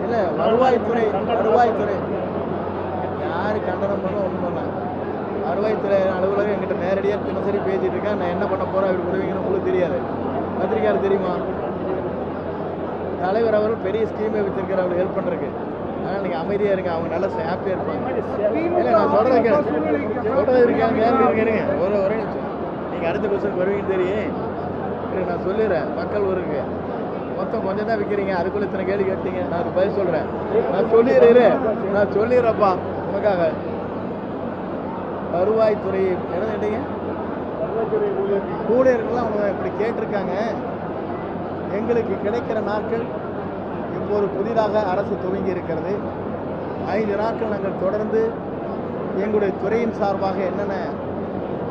இல்லை, வருவாய்த்துறை யார் கண்டனம் பண்ண ஒன்றும் பண்ணல. வருவாய்த்துறை அலுவலகம் எங்கிட்ட நேரடியாக தினசரி பேசிட்டு இருக்கேன். நான் என்ன பண்ண போகிறேன், அப்படி உதவிங்கன்னு உங்களுக்கு தெரியாது. பத்திரிக்கையாளர் தெரியுமா? தலைவர் அவர்கள் பெரிய ஸ்கீமை வச்சிருக்கிற அவர் ஹெல்ப் பண்ணுறதுக்கு. ஆனால் நீங்கள் அமைதியாக இருங்க, அவங்க நல்லா ஹாப்பியாக இருப்பாங்க. இல்லை, நான் சொல்கிறது இருக்காங்க ஒரே நிமிஷம். நீங்கள் அடுத்த கொஸ்டின் வருவீங்கன்னு தெரியும். நான் சொல்லிடுறேன். மக்கள் ஊருக்கு மொத்தம் கொஞ்சம் தான் விற்கிறீங்க, அதுக்குள்ளே இத்தனை கேள்வி கேட்டீங்க. நான் அதுக்கு பதில் சொல்கிறேன். நான் சொல்லிடுறேன்ப்பா உனக்காக. வருவாய்த்துறை என்ன கேட்டீங்க? ஊழியர்கள்லாம் அவங்க இப்படி கேட்டிருக்காங்க. எங்களுக்கு கிடைக்கிற நாட்கள் இப்போது புதிதாக அரசு துவங்கி இருக்கிறது. 5 நாட்கள் நாங்கள் தொடர்ந்து எங்களுடைய துறையின் சார்பாக என்னென்ன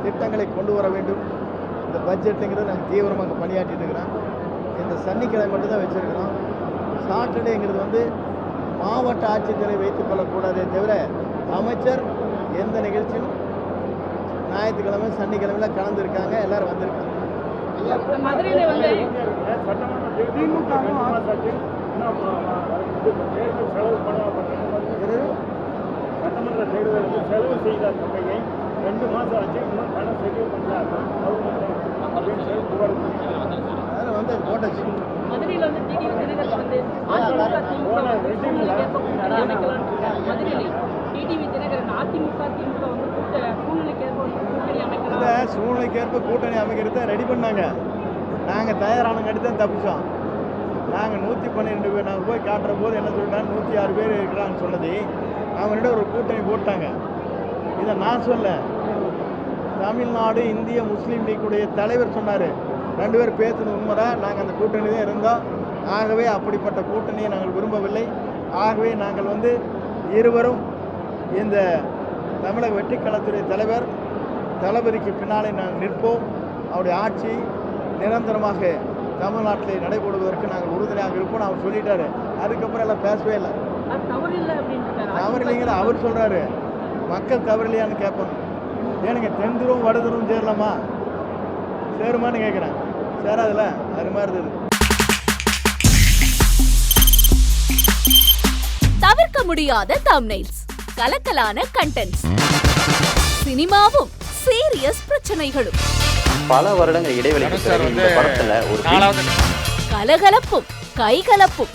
திட்டங்களை கொண்டு வர வேண்டும், இந்த பட்ஜெட்டுங்கிறது நாங்கள் தீவிரமாக பணியாற்றிட்டு இருக்கிறோம். இந்த சனிக்கிழமை மட்டும்தான் வச்சுருக்கிறோம். சாட்டர்டேங்கிறது மாவட்ட ஆட்சித்தலை வைத்துக் கொள்ளக்கூடாதே தவிர, அமைச்சர் எந்த நிகழ்ச்சியும் ஞாயிற்றுக்கிழமை சனிக்கிழமையில் கலந்துருக்காங்க, எல்லோரும் வந்திருக்காங்க. சட்டமன்ற தேர்தலுக்கு செலவு செய்த தொகையை 2 மாதம் ஆச்சு, இன்னும் பணம் செலவு பண்ணாங்க. அதில் போட்டாச்சு. மதுரையில் டிடிவி தினகரன் அதிமுக திமுக சூழ்நிலைக்கேற்ப கூட்டணி அமைக்கிறத ரெடி பண்ணாங்க. நாங்கள் தயாரான கட்டி தான் தப்பிச்சோம். நாங்கள் 112 பேர் நாங்கள் போய் காட்டுற போது என்ன சொல்லிட்டாங்க, 106 பேர் இருக்கிறாங்கன்னு சொன்னது. அவங்கள்ட்ட ஒரு கூட்டணி போட்டாங்க. இதை நான் சொல்ல, தமிழ்நாடு இந்திய முஸ்லீம் லீக்குடைய தலைவர் சொன்னார். 2 பேர் பேசுனது உண்மைதான். நாங்கள் அந்த கூட்டணி தான் இருந்தோம். ஆகவே அப்படிப்பட்ட கூட்டணியை நாங்கள் விரும்பவில்லை. ஆகவே நாங்கள் இருவரும் இந்த தமிழக வெற்றிக்கழகத்துடைய தலைவர் தளபதிக்கு பின்னாலே நாங்கள் நிற்போம். அவருடைய ஆட்சி நிரந்தரமாக தமிழ்நாட்டில் நடைபெறுவதற்கு நாங்கள் உறுதுணையாக இருப்போம். அவர் சொல்லிட்டாரு. அதுக்கப்புறம் எல்லாம் பேசவே இல்லை. தவறு இல்லைங்கிற அவர் சொல்கிறாரு. மக்கள் தவறு இல்லையான்னு கேட்பாங்க. ஏனுங்க தென்துரும் வடதுரும் சேரலாமா? சேருமான்னு கேட்குறேன். சேராதுல, அது மாதிரி இருந்தது. தவிர்க்க முடியாத தம்ப்நெயில்ஸ், கலக்கலான கண்டென்ட்ஸ், சினிமாவும் சீரியஸ் பிரச்சனைகளும், பல வருடங்கள் இடைவெளிக்கு பிறகு இந்த படத்துல ஒரு கலகலப்பும் கைகலப்பும்.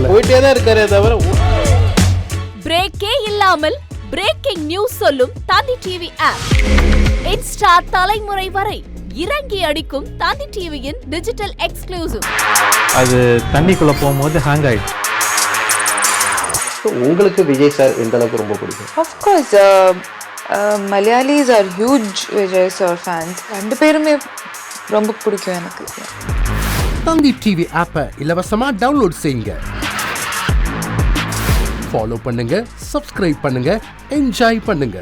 போயிட்டே தான் இருக்காரே தவிர பிரேக்கே இல்லாமல் பிரேக்கிங் நியூஸ் சொல்லும் தந்தி டிவி ஆப். இன்ஸ்டா தலைமுறை வரை இறங்கி அடிக்கும் தந்தி டிவியின் டிஜிட்டல் எக்ஸ்க்ளூசிவ். அது தண்ணிக்குள்ள போகும்போது ஹேங் ஆயிடுச்சு. உங்களுக்கு விஜய் சார் எந்த அளவுக்கு ரொம்ப பிடிக்கும்? Of course, Malayalis are huge Vijay sir fans. 2 பேருமே ரொம்ப பிடிக்கும் எனக்கு. தந்தி டிவி ஆப்பை இலவசமா டவுன்லோட் செய்யுங்க. ஃபாலோ பண்ணுங்க, சப்ஸ்கிரைப் பண்ணுங்க, என்ஜாய் பண்ணுங்க.